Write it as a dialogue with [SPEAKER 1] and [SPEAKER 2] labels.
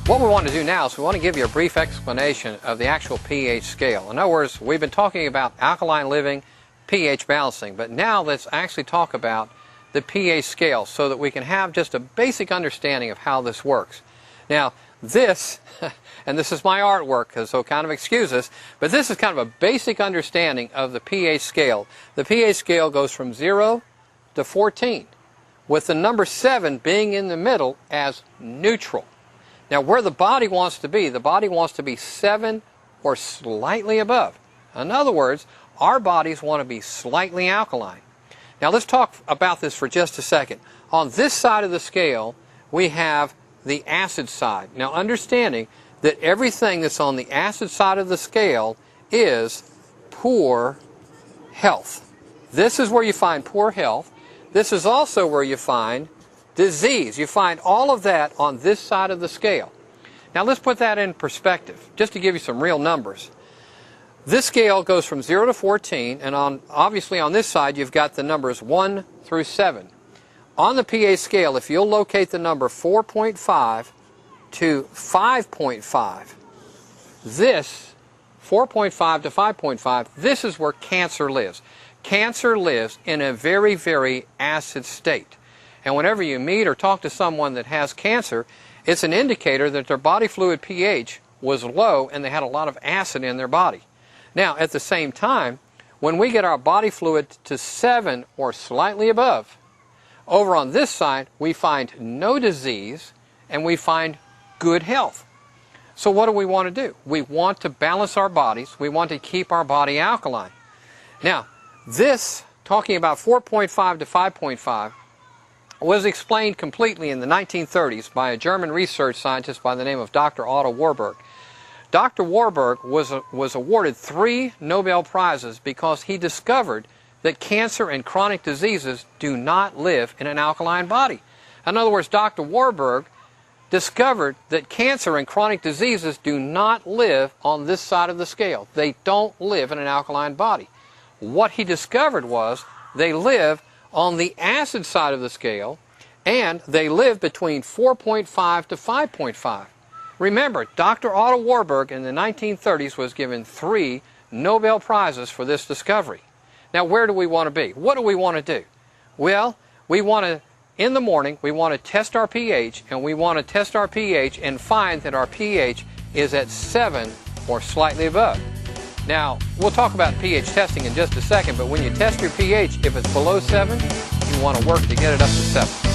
[SPEAKER 1] What we want to do now is we want to give you a brief explanation of the actual pH scale. In other words, we've been talking about alkaline living, pH balancing, but now let's actually talk about the pH scale so that we can have just a basic understanding of how this works. Now, this, and this is my artwork, so kind of excuse us, but this is kind of a basic understanding of the pH scale. The pH scale goes from 0 to 14, with the number 7 being in the middle as neutral. Now, where the body wants to be 7 or slightly above. In other words, our bodies want to be slightly alkaline. Now, let's talk about this for just a second. On this side of the scale, we have the acid side. Now, understanding that everything that's on the acid side of the scale is poor health. This is where you find poor health. This is also where you find disease. You find all of that on this side of the scale. Now let's put that in perspective, just to give you some real numbers. This scale goes from 0 to 14, and obviously on this side you've got the numbers 1 through 7. On the pH scale, if you'll locate the number 4.5 to 5.5, this 4.5 to 5.5, this is where cancer lives. Cancer lives in a very, very acid state. And whenever you meet or talk to someone that has cancer, it's an indicator that their body fluid pH was low and they had a lot of acid in their body. Now, at the same time, when we get our body fluid to 7 or slightly above, over on this side, we find no disease and we find good health. So what do we want to do? We want to balance our bodies. We want to keep our body alkaline. Now, this, talking about 4.5 to 5.5, was explained completely in the 1930s by a German research scientist by the name of Dr. Otto Warburg. Dr. Warburg was awarded 3 Nobel Prizes because he discovered that cancer and chronic diseases do not live in an alkaline body. In other words, Dr. Warburg discovered that cancer and chronic diseases do not live on this side of the scale. They don't live in an alkaline body. What he discovered was they live on the acid side of the scale, and they live between 4.5 to 5.5. Remember, Dr. Otto Warburg in the 1930s was given 3 Nobel Prizes for this discovery. Now, where do we want to be? What do we want to do? Well, we want to, in the morning, we want to test our pH, and we want to test our pH and find that our pH is at 7 or slightly above. Now, we'll talk about pH testing in just a second, but when you test your pH, if it's below 7, you want to work to get it up to 7.